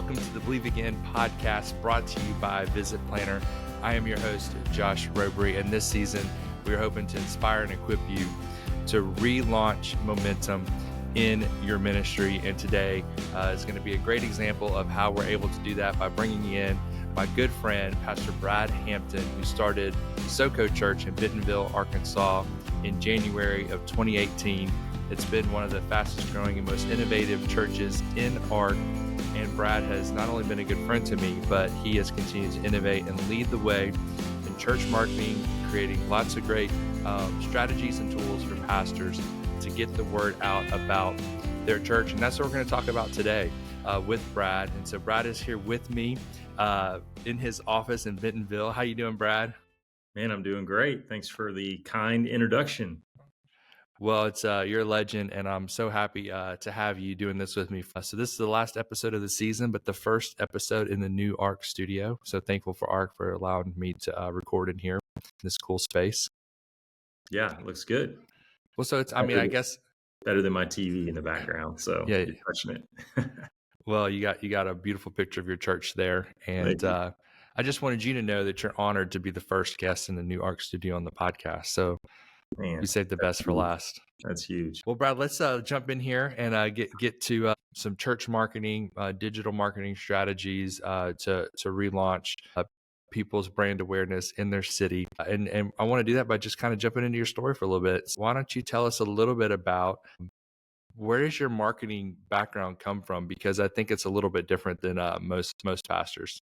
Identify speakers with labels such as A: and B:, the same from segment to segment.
A: welcome to the Believe Again podcast brought to you by Visit Planner. I am your host, Josh Robry, and this season we are hoping to inspire and equip you to relaunch momentum in your ministry. And today is going to be a great example of how we're able to do that by bringing in my good friend, Pastor Brad Hampton, who started SoCo Church in Bentonville, Arkansas in January of 2018. It's been one of the fastest growing and most innovative churches in ARC. And Brad has not only been a good friend to me, but he has continued to innovate and lead the way in church marketing, creating lots of great strategies and tools for pastors to get the word out about their church. And that's what we're going to talk about today with Brad. And so Brad is here with me in his office in Bentonville. How you doing, Brad?
B: Man, I'm doing great. Thanks for the kind introduction.
A: Well, it's you're a legend, and I'm so happy to have you doing this with me. So this is the last episode of the season, but the first episode in the new ARC studio. So thankful for ARC for allowing me to record in here, in this cool space.
B: Yeah, it looks good.
A: Well, so it's, I guess
B: better than my TV in the background. So
A: yeah,
B: you're touching it.
A: Well, you got a beautiful picture of your church there, and I just wanted you to know that you're honored to be the first guest in the new ARC studio on the podcast. So.
B: Man,
A: you saved the best for last.
B: That's huge.
A: Well, Brad, let's jump in here and get to some church marketing, digital marketing strategies to relaunch people's brand awareness in their city. And I want to do that by just kind of jumping into your story for a little bit. So why don't you tell us a little bit about where does your marketing background come from? Because I think it's a little bit different than most pastors.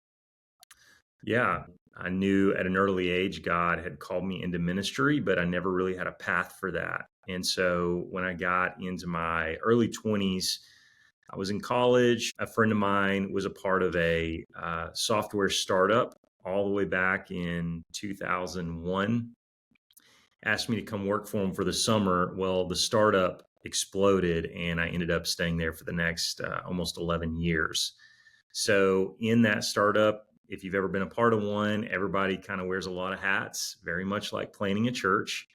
B: Yeah, I knew at an early age God had called me into ministry, but I never really had a path for that. And so when I got into my early 20s, I was in college. A friend of mine was a part of a software startup all the way back in 2001, asked me to come work for him for the summer. Well, the startup exploded, and I ended up staying there for the next almost 11 years. So in that startup, if you've ever been a part of one, everybody kind of wears a lot of hats, very much like planning a church.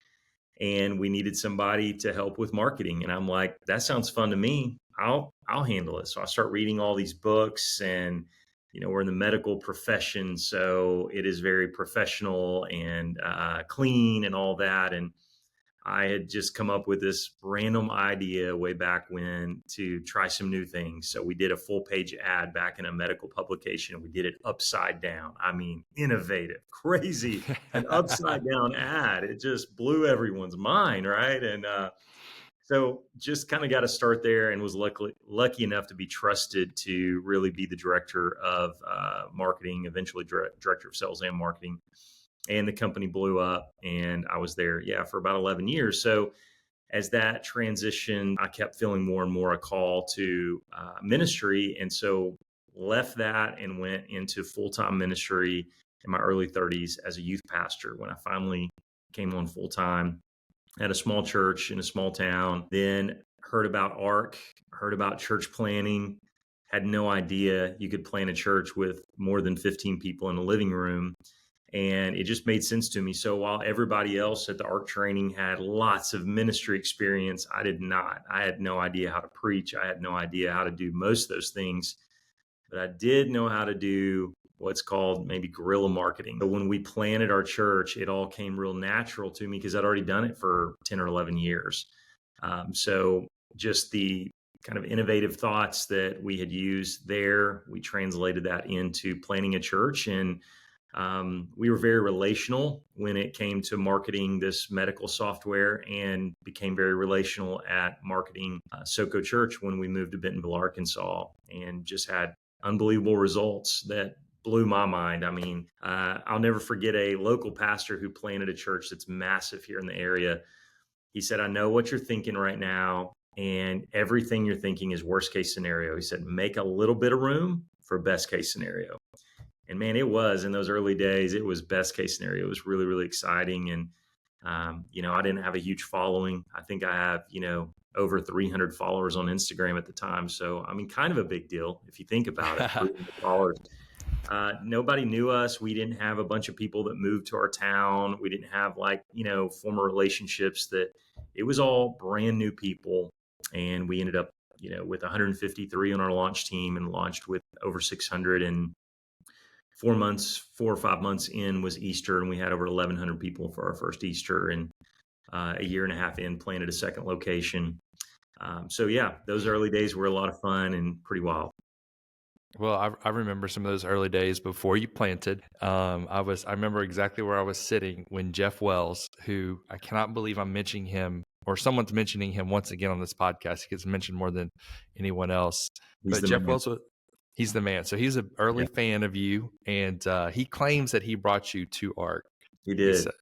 B: And we needed somebody to help with marketing. And I'm like, that sounds fun to me. I'll handle it. So I start reading all these books, and, we're in the medical profession. So it is very professional and clean and all that. And I had just come up with this random idea way back when to try some new things. So we did a full page ad back in a medical publication. We did it upside down. I mean, innovative, crazy, an upside down ad. It just blew everyone's mind, right? And so just kind of got to start there, and was lucky enough to be trusted to really be the director of marketing, eventually director of sales and marketing. And the company blew up, and I was there, for about 11 years. So as that transitioned, I kept feeling more and more a call to ministry. And so left that and went into full-time ministry in my early 30s as a youth pastor when I finally came on full-time at a small church in a small town. Then heard about ARC, heard about church planning, had no idea you could plan a church with more than 15 people in a living room. And it just made sense to me. So while everybody else at the ARC training had lots of ministry experience, I did not. I had no idea how to preach. I had no idea how to do most of those things. But I did know how to do what's called maybe guerrilla marketing. So when we planted our church, it all came real natural to me because I'd already done it for 10 or 11 years. So just the kind of innovative thoughts that we had used there, we translated that into planning a church. And we were very relational when it came to marketing this medical software, and became very relational at marketing SoCo Church when we moved to Bentonville, Arkansas, and just had unbelievable results that blew my mind. I mean, I'll never forget a local pastor who planted a church that's massive here in the area. He said, I know what you're thinking right now, and everything you're thinking is worst case scenario. He said, make a little bit of room for best case scenario. And man, it was in those early days, it was best case scenario. It was really, really exciting. And, I didn't have a huge following. I think I have, over 300 followers on Instagram at the time. So, I mean, kind of a big deal if you think about it. 300 followers. Nobody knew us. We didn't have a bunch of people that moved to our town. We didn't have former relationships. That it was all brand new people. And we ended up, with 153 on our launch team, and launched with over 600. And 4 months, 4 or 5 months in was Easter, and we had over 1,100 people for our first Easter. And a year and a half in, planted a second location. So yeah, those early days were a lot of fun and pretty wild.
A: Well, I remember some of those early days before you planted. I remember exactly where I was sitting when Jeff Wells, who I cannot believe I'm mentioning him or someone's mentioning him once again on this podcast. He gets mentioned more than anyone else.
B: He's
A: But
B: the
A: Jeff
B: man.
A: Wells, he's the man. So he's an early
B: Yeah,
A: fan of you, and he claims that he brought you to ARC.
B: he
A: He
B: did.
A: said,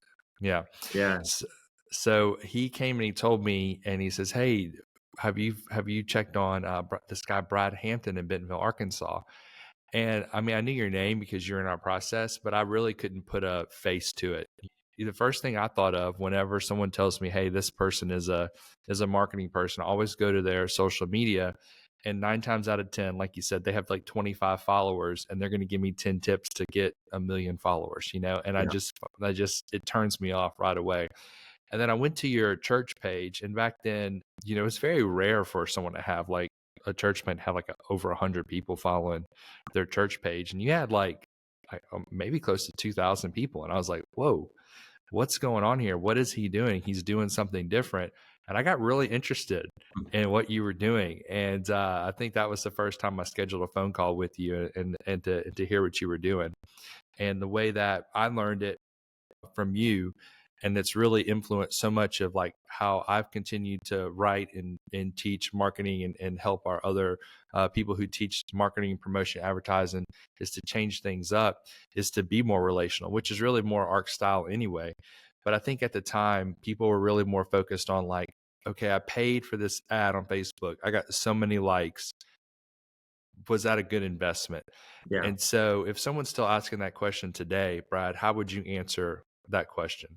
A: "Yeah."
B: Yeah,
A: So he came and he told me, and he says, "Hey, have you checked on this guy Brad Hampton in Bentonville, Arkansas?" And I mean, I knew your name because you're in our process, but I really couldn't put a face to it. The first thing I thought of whenever someone tells me, "Hey, this person is a marketing person," I always go to their social media, and 9 times out of 10, like you said, they have like 25 followers, and they're going to give me 10 tips to get 1 million followers. And
B: yeah,
A: it turns me off right away. And then I went to your church page, and back then, it's very rare for someone to have like a church might have like over 100 people following their church page, and you had like maybe close to 2,000 people, and I was like, "Whoa, what's going on here? What is he doing? He's doing something different." And I got really interested in what you were doing, and I think that was the first time I scheduled a phone call with you and to hear what you were doing, and the way that I learned it from you, and it's really influenced so much of like how I've continued to write and teach marketing and help our other people who teach marketing, promotion, advertising, is to change things up, is to be more relational, which is really more ARC style anyway. But I think at the time people were really more focused on like, okay, I paid for this ad on Facebook, I got so many likes, was that a good investment?
B: yeah.
A: And so if someone's still asking that question today, Brad, how would you answer that question?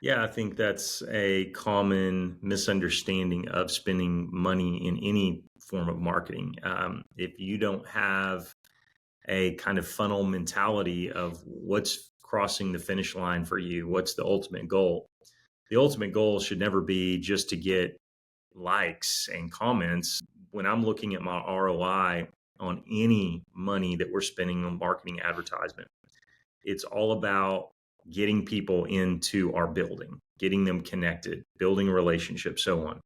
B: Yeah, I think that's a common misunderstanding of spending money in any form of marketing. If you don't have a kind of funnel mentality of what's crossing the finish line for you, what's the ultimate goal? The ultimate goal should never be just to get likes and comments. When I'm looking at my ROI on any money that we're spending on marketing advertisement, it's all about getting people into our building, getting them connected, building relationships, so on.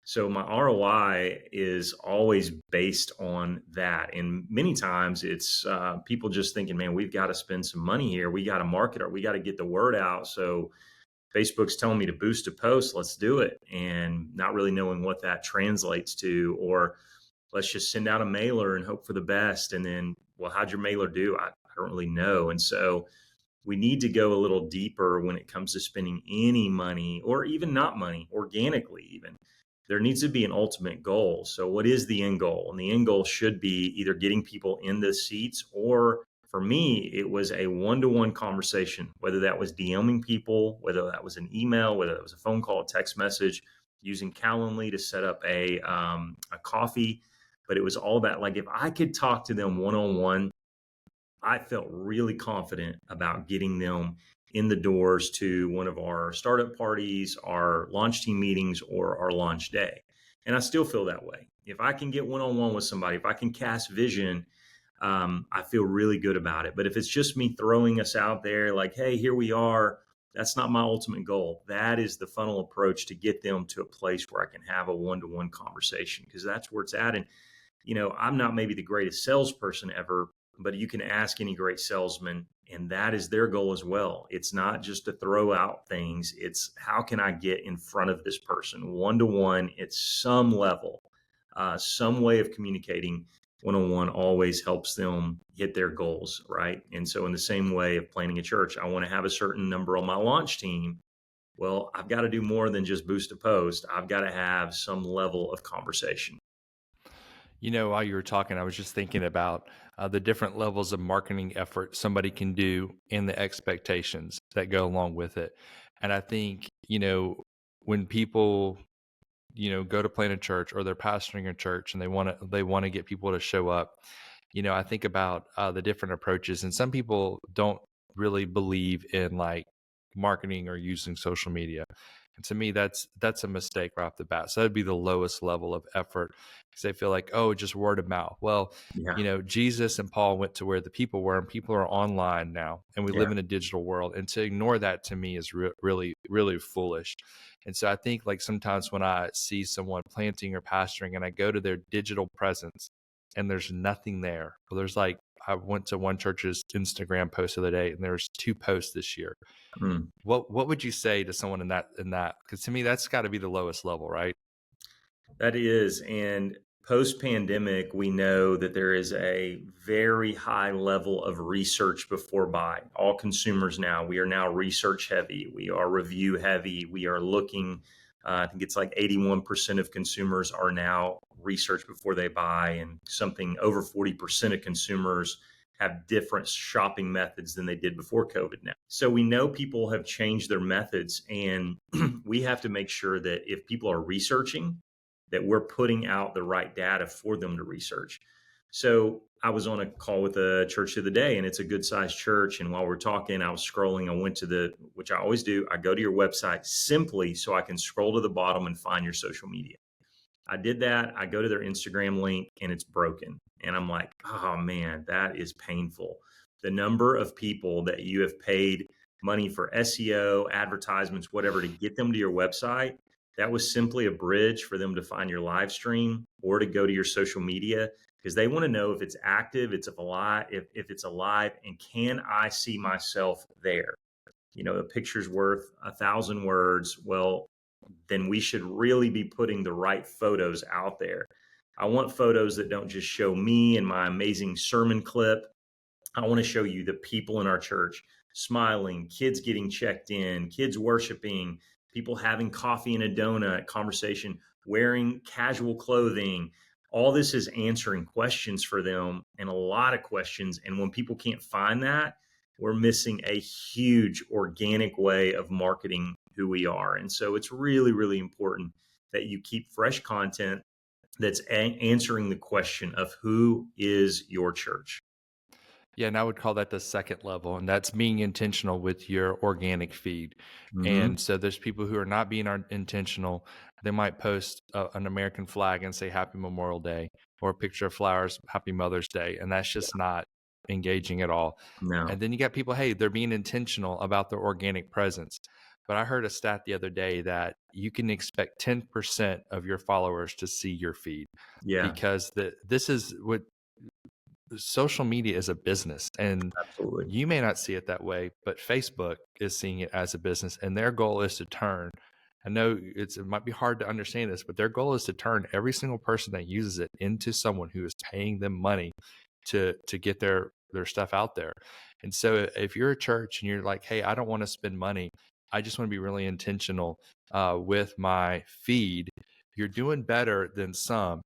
B: So my ROI is always based on that. And many times it's people just thinking, man, we've got to spend some money here. We got to market or we got to get the word out. So Facebook's telling me to boost a post, let's do it. And not really knowing what that translates to, or let's just send out a mailer and hope for the best. And then, well, how'd your mailer do? I don't really know. And so we need to go a little deeper when it comes to spending any money or even not money organically. Even there needs to be an ultimate goal. So what is the end goal? And the end goal should be either getting people in the seats, or for me it was a one-to-one conversation, whether that was DMing people, whether that was an email, whether that was a phone call, a text message, using Calendly to set up a coffee. But it was all about, like, if I could talk to them one-on-one, I felt really confident about getting them in the doors to one of our startup parties, our launch team meetings, or our launch day. And I still feel that way. If I can get one on one with somebody, if I can cast vision, I feel really good about it. But if it's just me throwing us out there like, hey, here we are, that's not my ultimate goal. That is the funnel approach to get them to a place where I can have a one-to-one conversation, because that's where it's at. And I'm not maybe the greatest salesperson ever, but you can ask any great salesman, and that is their goal as well. It's not just to throw out things. It's how can I get in front of this person one-to-one at some level, some way of communicating one-on-one always helps them hit their goals, right? And so in the same way of planning a church, I want to have a certain number on my launch team. Well, I've got to do more than just boost a post. I've got to have some level of conversation.
A: While you were talking, I was just thinking about the different levels of marketing effort somebody can do and the expectations that go along with it. And I think, when people, go to plant a church or they're pastoring a church and they want to get people to show up, I think about the different approaches. And some people don't really believe in like marketing or using social media. And to me, that's a mistake right off the bat. So that'd be the lowest level of effort because they feel like, oh, just word of mouth. Well,
B: Yeah.
A: Jesus and Paul went to where the people were, and people are online now, and we
B: Yeah.
A: live in a digital world. And to ignore that to me is really, really foolish. And so I think like sometimes when I see someone planting or pastoring and I go to their digital presence and there's nothing there, well, there's like, I went to one church's Instagram post the other day and there's 2 posts this year.
B: Mm.
A: What would you say to someone in that? Because to me, that's got to be the lowest level, right?
B: That is. And post pandemic, we know that there is a very high level of research before buy. All consumers now, we are now research heavy. We are review heavy. We are looking, I think it's like 81% of consumers are now research before they buy, and something over 40% of consumers have different shopping methods than they did before COVID now. So we know people have changed their methods, and we have to make sure that if people are researching, that we're putting out the right data for them to research. So I was on a call with a church the other day, and it's a good sized church. And while we're talking, I was scrolling. I went to which I always do, I go to your website simply so I can scroll to the bottom and find your social media. I did that. I go to their Instagram link and it's broken. And I'm like, oh man, that is painful. The number of people that you have paid money for SEO, advertisements, whatever, to get them to your website, that was simply a bridge for them to find your live stream or to go to your social media, because they want to know if it's active, if it's alive, and can I see myself there? A picture's worth 1,000 words. Well, then we should really be putting the right photos out there. I want photos that don't just show me and my amazing sermon clip. I want to show you the people in our church smiling, kids getting checked in, kids worshiping, people having coffee and a donut, conversation, wearing casual clothing. All this is answering questions for them, and a lot of questions. And when people can't find that, we're missing a huge organic way of marketing who we are. And so it's really, really important that you keep fresh content that's answering the question of who is your church.
A: Yeah, and I would call that the second level, and that's being intentional with your organic feed.
B: Mm-hmm.
A: And so there's people who are not being intentional. They might post an American flag and say Happy Memorial Day, or a picture of flowers, Happy Mother's Day, and that's just not engaging at all.
B: No.
A: And then you got people, hey, they're being intentional about their organic presence. But I heard a stat the other day that you can expect 10% of your followers to see your feed,
B: Yeah,
A: because this is what social media is, a business, and
B: absolutely.
A: you may not see it that way, but Facebook is seeing it as a business, and their goal is to turn. I know it might be hard to understand this, but their goal is to turn every single person that uses it into someone who is paying them money to get their stuff out there. And so if you're a church and you're like, hey, I don't want to spend money, I just want to be really intentional with my feed, you're doing better than some,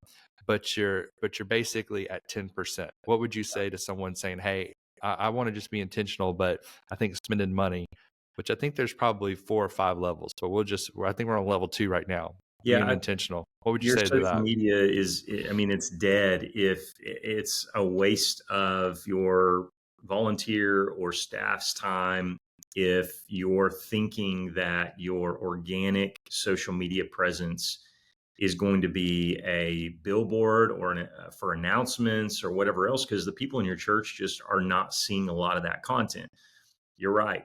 A: but you're basically at 10%. What would you say to someone saying, hey, I want to just be intentional, but I think spending money, which I think there's probably 4 or 5 levels, but I think we're on level 2 right now, being
B: Yeah,
A: intentional. What would you
B: your
A: say to
B: social
A: that?
B: media is, I mean, it's dead if it's a waste of your volunteer or staff's time. If you're thinking that your organic social media presence is going to be a billboard or for announcements or whatever else, because the people in your church just are not seeing a lot of that content. You're right.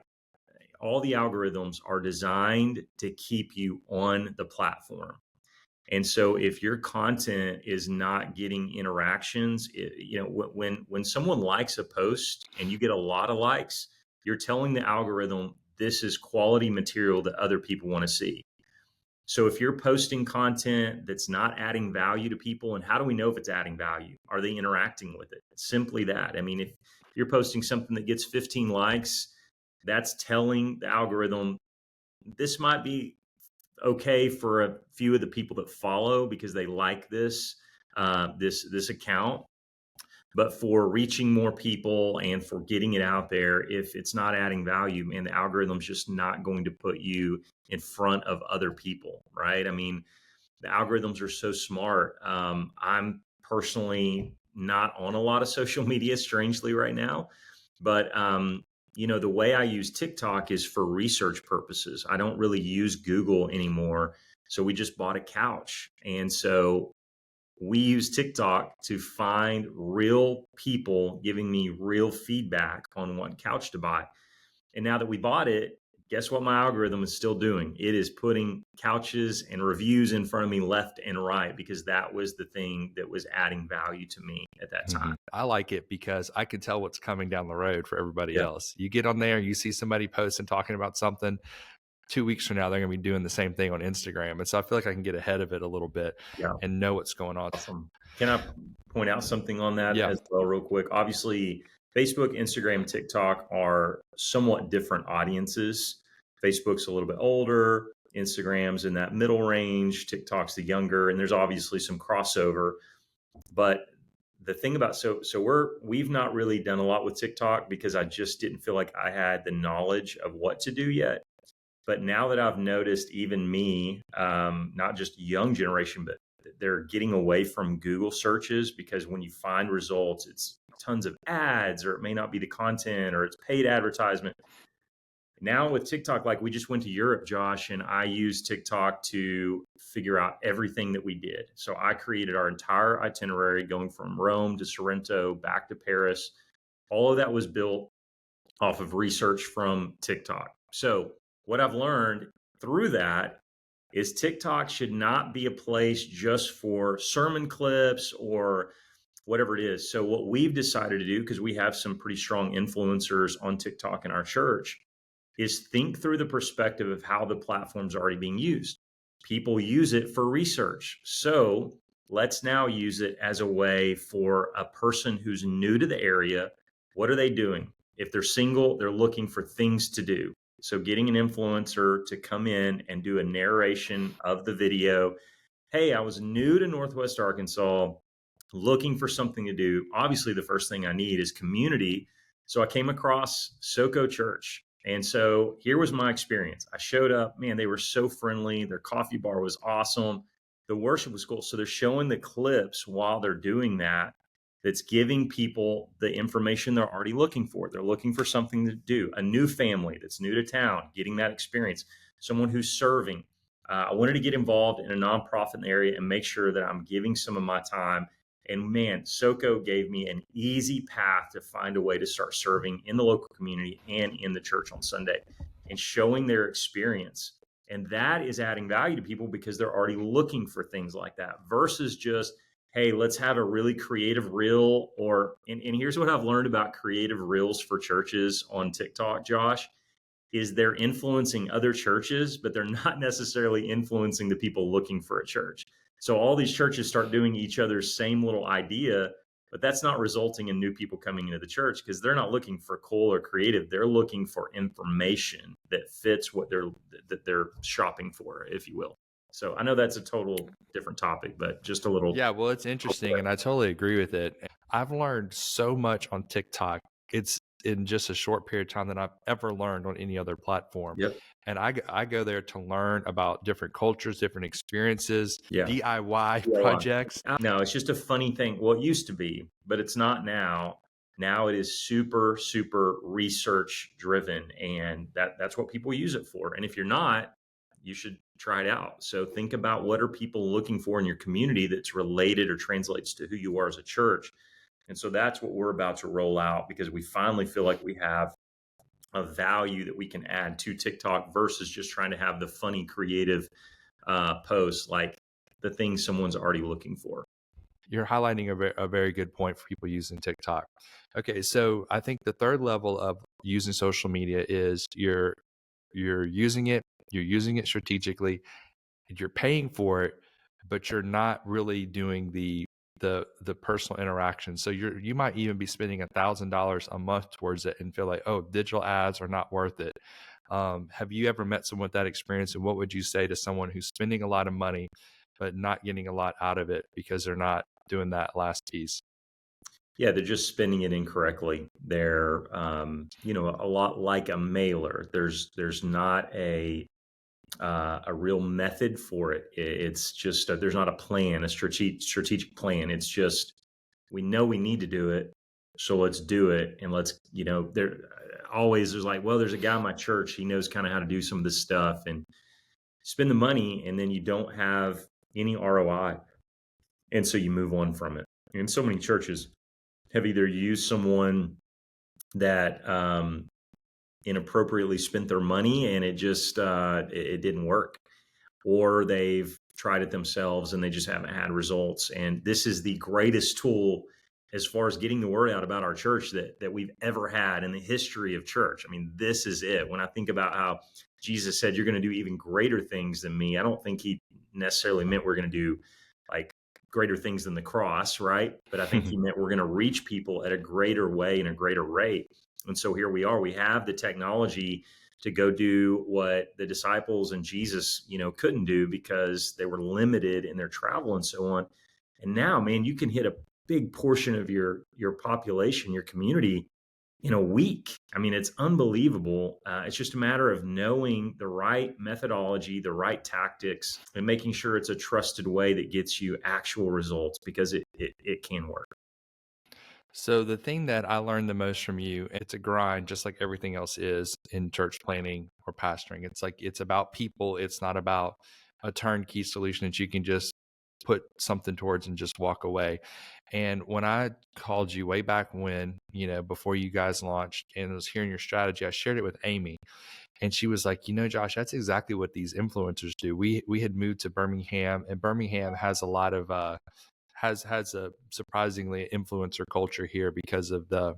B: All the algorithms are designed to keep you on the platform. And so if your content is not getting interactions, when someone likes a post and you get a lot of likes, you're telling the algorithm this is quality material that other people want to see. So if you're posting content that's not adding value to people, and how do we know if it's adding value? Are they interacting with it? Simply that. I mean, if you're posting something that gets 15 likes, that's telling the algorithm this might be okay for a few of the people that follow because they like this account. But for reaching more people and for getting it out there, if it's not adding value, man, the algorithm's just not going to put you in front of other people, right? I mean, the algorithms are so smart. I'm personally not on a lot of social media, strangely, right now, but the way I use TikTok is for research purposes. I don't really use Google anymore. So we just bought a couch. And so we use TikTok to find real people giving me real feedback on what couch to buy. And now that we bought it, guess what my algorithm is still doing? It is putting couches and reviews in front of me left and right, because that was the thing that was adding value to me at that time.
A: I like it because I can tell what's coming down the road for everybody
B: Yeah.
A: else. You get on there, you see somebody posting, talking about something. 2 weeks from now, they're going to be doing the same thing on Instagram. And so I feel like I can get ahead of it a little bit
B: Yeah.
A: and know what's going on.
B: Awesome. Can I point out something on that
A: Yeah.
B: as well, real quick? Obviously, Facebook, Instagram, TikTok are somewhat different audiences. Facebook's a little bit older, Instagram's in that middle range, TikTok's the younger, and there's obviously some crossover. But the thing about we've not really done a lot with TikTok because I just didn't feel like I had the knowledge of what to do yet. But now that I've noticed, even me, not just young generation, but they're getting away from Google searches, because when you find results, it's tons of ads, or it may not be the content, or it's paid advertisement. Now with TikTok, like we just went to Europe, Josh, and I used TikTok to figure out everything that we did. So I created our entire itinerary going from Rome to Sorrento, back to Paris. All of that was built off of research from TikTok. So what I've learned through that is TikTok should not be a place just for sermon clips or whatever it is. So what we've decided to do, because we have some pretty strong influencers on TikTok in our church, is think through the perspective of how the platform's already being used. People use it for research. So let's now use it as a way for a person who's new to the area. What are they doing? If they're single, they're looking for things to do. So getting an influencer to come in and do a narration of the video. Hey, I was new to Northwest Arkansas, looking for something to do. Obviously, the first thing I need is community. So I came across SoCo Church. And so here was my experience. I showed up, man, they were so friendly. Their coffee bar was awesome. The worship was cool. So they're showing the clips while they're doing that. That's giving people the information they're already looking for. They're looking for something to do, a new family that's new to town, getting that experience, someone who's serving. I wanted to get involved in a nonprofit in the area and make sure that I'm giving some of my time. And man, SoCo gave me an easy path to find a way to start serving in the local community and in the church on Sunday and showing their experience. And that is adding value to people because they're already looking for things like that versus just, hey, let's have a really creative reel and here's what I've learned about creative reels for churches on TikTok, Josh, is they're influencing other churches, but they're not necessarily influencing the people looking for a church. So all these churches start doing each other's same little idea, but that's not resulting in new people coming into the church because they're not looking for cool or creative. They're looking for information that fits what they're shopping for, if you will. So I know that's a total different topic, but just a little.
A: Yeah, well, it's interesting, and I totally agree with it. I've learned so much on TikTok. It's in just a short period of time than I've ever learned on any other platform.
B: Yep.
A: And I go there to learn about different cultures, different experiences,
B: Yeah.
A: DIY projects.
B: No, it's just a funny thing. Well, it used to be, but it's not now. Now it is super, super research driven, and that's what people use it for. And if you're not, you should try it out. So think about what are people looking for in your community that's related or translates to who you are as a church. And so that's what we're about to roll out because we finally feel like we have a value that we can add to TikTok versus just trying to have the funny, creative posts like the things someone's already looking for.
A: You're highlighting a very good point for people using TikTok. Okay, so I think the third level of using social media is you're using it strategically, and you're paying for it, but you're not really doing the personal interaction. So you might even be spending $1,000 a month towards it and feel like, oh, digital ads are not worth it. Have you ever met someone with that experience? And what would you say to someone who's spending a lot of money but not getting a lot out of it because they're not doing that last piece?
B: Yeah, they're just spending it incorrectly. They're, a lot like a mailer. There's not a real method for it. It's just there's not a plan, a strategic plan. It's just we know we need to do it, so let's do it, and let's. always there's like, well, there's a guy in my church. He knows kind of how to do some of this stuff, and spend the money, and then you don't have any ROI. And so you move on from it. And so many churches have either used someone that inappropriately spent their money, and it didn't work, or they've tried it themselves and they just haven't had results. And this is the greatest tool as far as getting the word out about our church that we've ever had in the history of church. I mean, this is it. When I think about how Jesus said, you're going to do even greater things than me, I don't think he necessarily meant we're going to do like greater things than the cross, right? But I think he meant we're going to reach people at a greater way and a greater rate. And so here we are. We have the technology to go do what the disciples and Jesus, couldn't do because they were limited in their travel and so on. And now, man, you can hit a big portion of your population, your community in a week. I mean, it's unbelievable. It's just a matter of knowing the right methodology, the right tactics, and making sure it's a trusted way that gets you actual results, because it can work.
A: So the thing that I learned the most from you, it's a grind, just like everything else is in church planning or pastoring. It's like, it's about people. It's not about a turnkey solution that you can just put something towards and just walk away. And when I called you way back when, before you guys launched and was hearing your strategy, I shared it with Amy, and she was like, Josh, that's exactly what these influencers do. We had moved to Birmingham, and Birmingham has a lot of, has a surprisingly influencer culture here because of the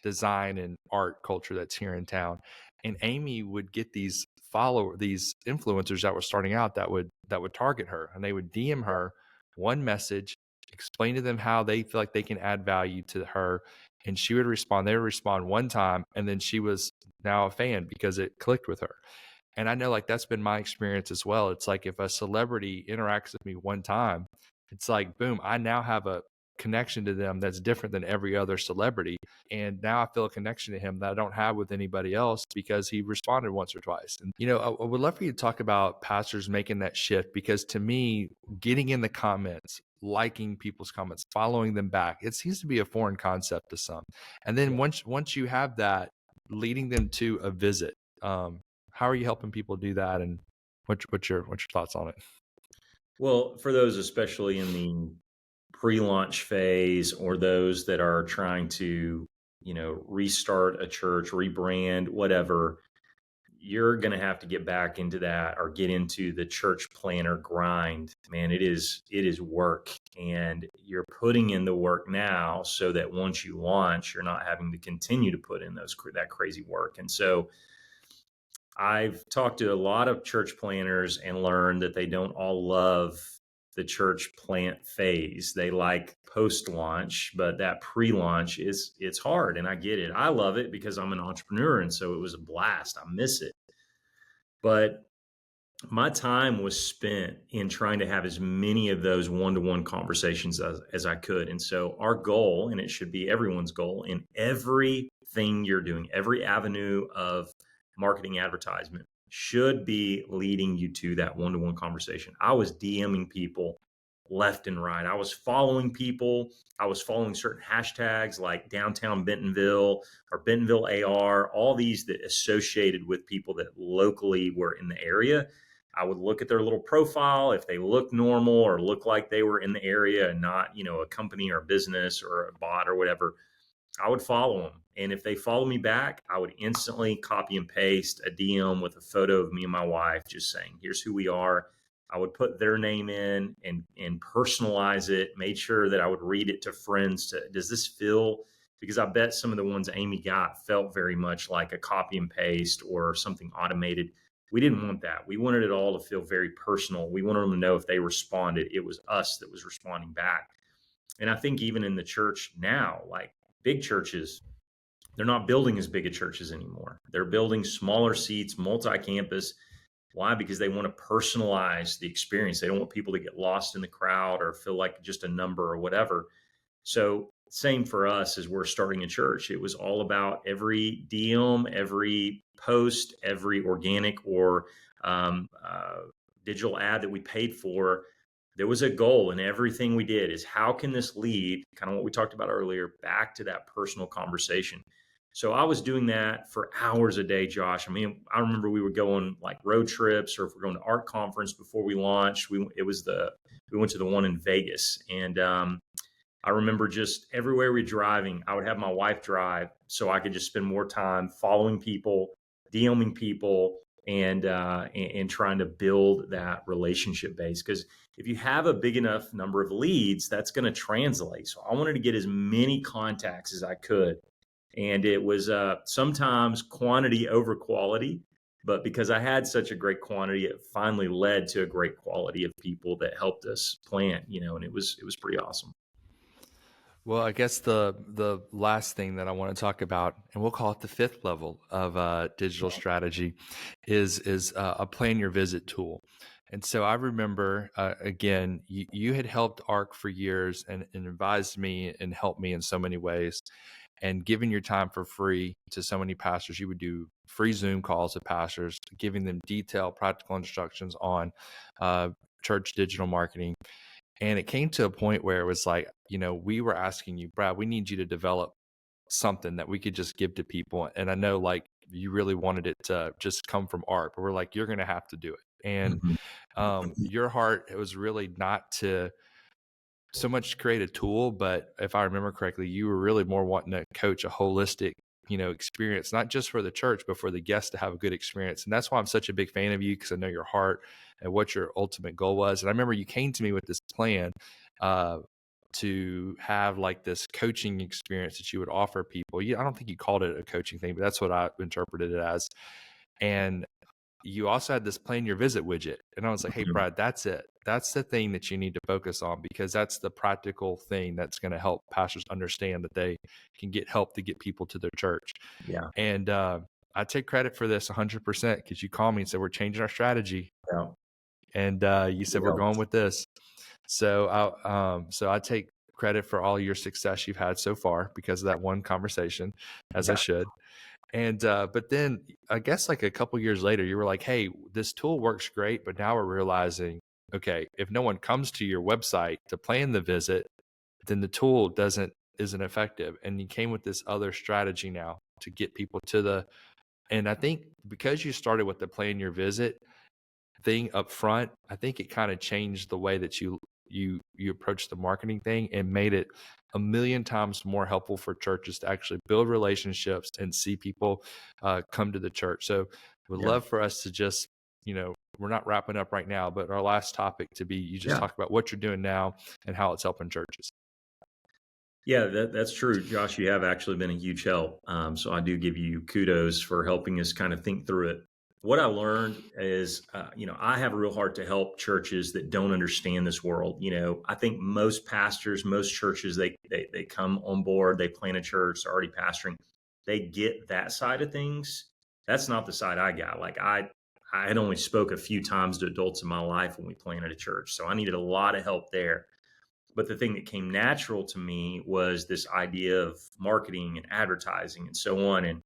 A: design and art culture that's here in town. And Amy would get these influencers that were starting out that would target her, and they would DM her one message, explain to them how they feel like they can add value to her, and she would respond. They would respond one time, and then she was now a fan because it clicked with her. And I know, like, that's been my experience as well. It's like, if a celebrity interacts with me one time, it's like, boom, I now have a connection to them that's different than every other celebrity. And now I feel a connection to him that I don't have with anybody else because he responded once or twice. And, I would love for you to talk about pastors making that shift, because to me, getting in the comments, liking people's comments, following them back, it seems to be a foreign concept to some. And then once you have that, leading them to a visit, how are you helping people do that? And what's your thoughts on it?
B: Well, for those, especially in the pre-launch phase, or those that are trying to, restart a church, rebrand, whatever, you're going to have to get back into that, or get into the church planner grind. Man, it is work, and you're putting in the work now so that once you launch, you're not having to continue to put in that crazy work. And so I've talked to a lot of church planners and learned that they don't all love the church plant phase. They like post-launch, but that pre-launch it's hard. And I get it. I love it because I'm an entrepreneur. And so it was a blast. I miss it. But my time was spent in trying to have as many of those one-to-one conversations as I could. And so our goal, and it should be everyone's goal in everything you're doing, every avenue of marketing, advertisement, should be leading you to that one-to-one conversation. I was DMing people left and right. I was following people. I was following certain hashtags like downtown Bentonville or Bentonville AR, all these that associated with people that locally were in the area. I would look at their little profile. If they looked normal or looked like they were in the area and not, a company or a business or a bot or whatever, I would follow them. And if they follow me back, I would instantly copy and paste a DM with a photo of me and my wife, just saying, here's who we are. I would put their name in and personalize it, made sure that I would read it to friends. Does this feel, because I bet some of the ones Amy got felt very much like a copy and paste or something automated. We didn't want that. We wanted it all to feel very personal. We wanted them to know if they responded, it was us that was responding back. And I think even in the church now, like big churches, they're not building as big of churches anymore. They're building smaller seats, multi-campus. Why? Because they want to personalize the experience. They don't want people to get lost in the crowd or feel like just a number or whatever. So same for us as we're starting a church. It was all about every DM, every post, every organic or digital ad that we paid for. There was a goal in everything we did, is how can this lead, kind of what we talked about earlier, back to that personal conversation. So I was doing that for hours a day, Josh. I mean, I remember we would go on like road trips, or if we're going to art conference before we launched, we went to the one in Vegas, and I remember just everywhere we're driving, I would have my wife drive so I could just spend more time following people, DMing people, and trying to build that relationship base. Because if you have a big enough number of leads, that's going to translate. So I wanted to get as many contacts as I could, and it was sometimes quantity over quality. But because I had such a great quantity, it finally led to a great quality of people that helped us plan. And it was pretty awesome.
A: Well, I guess the last thing that I want to talk about, and we'll call it the fifth level of digital strategy, is a plan your visit tool. And so I remember, again, you had helped ARC for years and advised me and helped me in so many ways. And giving your time for free to so many pastors, you would do free Zoom calls with pastors, giving them detailed, practical instructions on church digital marketing. And it came to a point where it was like, we were asking you, Brad, we need you to develop something that we could just give to people. And I know like you really wanted it to just come from art, but we're like, you're going to have to do it. And
B: Mhm.
A: your heart, it was really not to so much create a tool, but if I remember correctly, you were really more wanting to coach a holistic, experience, not just for the church, but for the guests to have a good experience. And that's why I'm such a big fan of you, because I know your heart and what your ultimate goal was. And I remember you came to me with this plan uh, to have like this coaching experience that you would offer people. I don't think you called it a coaching thing, but that's what I interpreted it as. And you also had this plan your visit widget. And I was like, hey,
B: Mhm.
A: Brad, that's it. That's the thing that you need to focus on, because that's the practical thing that's going to help pastors understand that they can get help to get people to their church.
B: Yeah.
A: And I take credit for this 100%, because you called me and said, we're changing our strategy.
B: Yeah.
A: And you said, we're
B: Yeah.
A: going with this. So I take credit for all your success you've had so far because of that one conversation, as I
B: Yeah.
A: should. And but then I guess like a couple years later, you were like, hey, this tool works great, but now we're realizing, okay, if no one comes to your website to plan the visit, then the tool isn't effective. And you came with this other strategy now to get people to and I think because you started with the plan your visit thing up front, I think it kind of changed the way that you approach the marketing thing and made it a million times more helpful for churches to actually build relationships and see people come to the church. So would
B: Yeah.
A: love for us to just, we're not wrapping up right now, but our last topic to be, you just
B: Yeah.
A: talk about what you're doing now and how it's helping churches.
B: Yeah, that's true. Josh, you have actually been a huge help. So I do give you kudos for helping us kind of think through it. What I learned is, I have a real heart to help churches that don't understand this world. I think most pastors, most churches, they come on board, they plant a church, they're already pastoring, they get that side of things. That's not the side I got. Like I had only spoke a few times to adults in my life when we planted a church, so I needed a lot of help there. But the thing that came natural to me was this idea of marketing and advertising and so on. And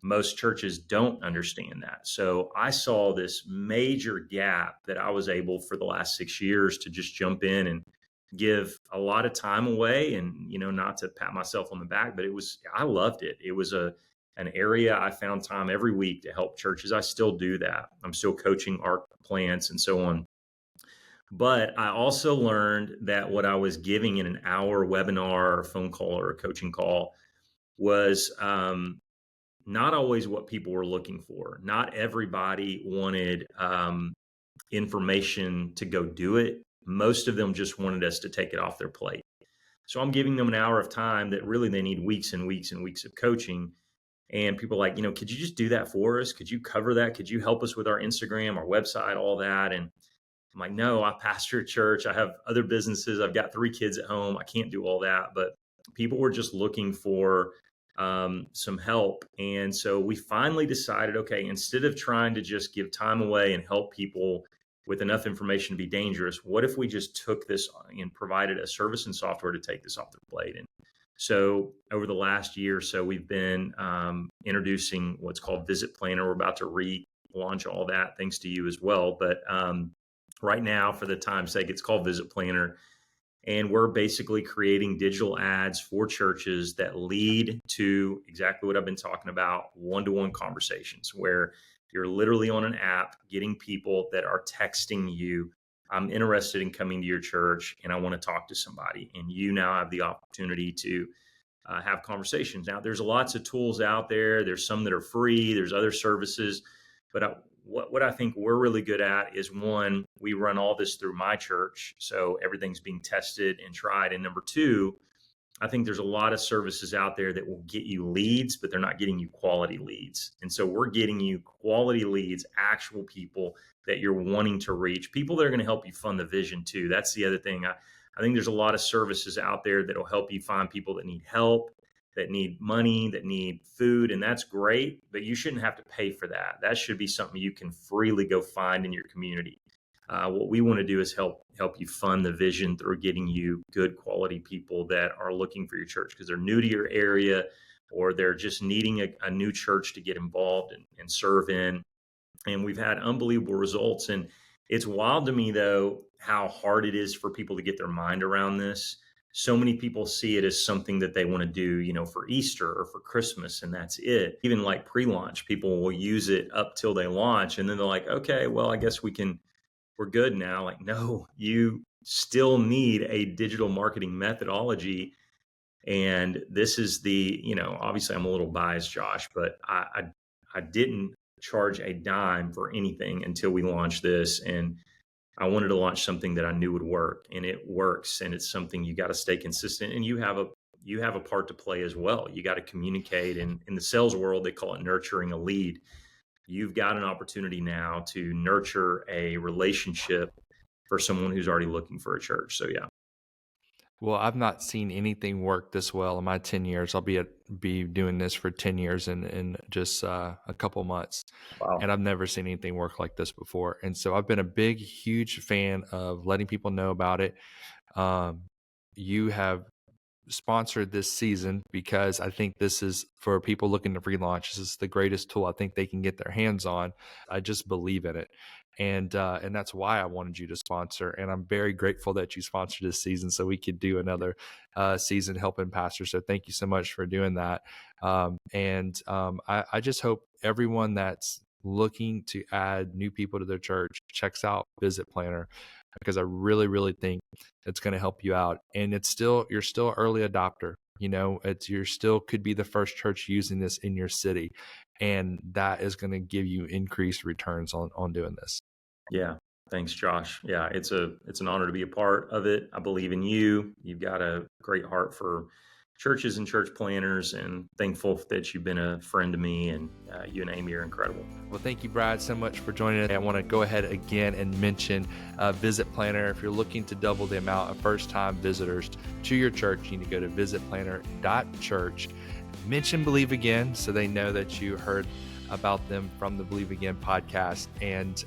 B: most churches don't understand that. So I saw this major gap that I was able for the last 6 years to just jump in and give a lot of time away. And, not to pat myself on the back, but I loved it. It was an area I found time every week to help churches. I still do that. I'm still coaching art plants and so on. But I also learned that what I was giving in an hour webinar or phone call or a coaching call was not always what people were looking for. Not everybody wanted information to go do it. Most of them just wanted us to take it off their plate. So I'm giving them an hour of time that really they need weeks and weeks and weeks of coaching. And people are like, could you just do that for us? Could you cover that? Could you help us with our Instagram, our website, all that? And I'm like, no, I pastor a church. I have other businesses. I've got 3 kids at home. I can't do all that. But people were just looking for some help. And so we finally decided, okay, instead of trying to just give time away and help people with enough information to be dangerous, what if we just took this and provided a service and software to take this off their plate? And so over the last year or so, we've been introducing what's called Visit Planner. We're about to relaunch all that, thanks to you as well. But right now, for the time's sake, it's called Visit Planner. And we're basically creating digital ads for churches that lead to exactly what I've been talking about, one-to-one conversations where you're literally on an app getting people that are texting you, I'm interested in coming to your church and I want to talk to somebody. And you now have the opportunity to have conversations. Now, there's lots of tools out there. There's some that are free. There's other services. But what I think we're really good at is, one, we run all this through my church. So everything's being tested and tried. And number two, I think there's a lot of services out there that will get you leads, but they're not getting you quality leads. And so we're getting you quality leads, actual people that you're wanting to reach, people that are going to help you fund the vision too. That's the other thing. I think there's a lot of services out there that will help you find people that need help, that need money, that need food, and that's great, but you shouldn't have to pay for that. That should be something you can freely go find in your community. What we want to do is help you fund the vision through getting you good quality people that are looking for your church because they're new to your area or they're just needing a new church to get involved and serve in. And we've had unbelievable results. And it's wild to me, though, how hard it is for people to get their mind around this. So many people see it as something that they want to do, for Easter or for Christmas, and that's it. Even like pre-launch, people will use it up till they launch, and then they're like, okay, well, I guess we're good now. Like, no, you still need a digital marketing methodology. And this is obviously I'm a little biased, Josh, but I didn't charge a dime for anything until we launched this. And I wanted to launch something that I knew would work, and it works. And it's something you got to stay consistent, and you have a part to play as well. You got to communicate. And in the sales world, they call it nurturing a lead. You've got an opportunity now to nurture a relationship for someone who's already looking for a church. So yeah.
A: Well, I've not seen anything work this well in my 10 years. I'll be doing this for 10 years in just a couple months.
B: Wow.
A: And I've never seen anything work like this before. And so I've been a big, huge fan of letting people know about it. You have sponsored this season because I think this is for people looking to relaunch. This is the greatest tool I think they can get their hands on. I just believe in it. And that's why I wanted you to sponsor. And I'm very grateful that you sponsored this season so we could do another season helping pastors. So thank you so much for doing that. I just hope everyone that's looking to add new people to their church checks out Visit Planner, because I really, really think it's going to help you out. And you're still early adopter. You're still could be the first church using this in your city. And that is going to give you increased returns on doing this.
B: Yeah. Thanks, Josh. Yeah, it's an honor to be a part of it. I believe in you. You've got a great heart for churches and church planners, and thankful that you've been a friend to me, and you and Amy are incredible.
A: Well, thank you, Brad, so much for joining us. I want to go ahead again and mention Visit Planner. If you're looking to double the amount of first-time visitors to your church, you need to go to visitplanner.church. Mention Believe Again so they know that you heard about them from the Believe Again podcast. And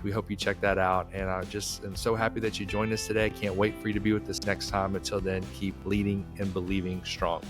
A: we hope you check that out. And I just am so happy that you joined us today. Can't wait for you to be with us next time. Until then, keep leading and believing strong.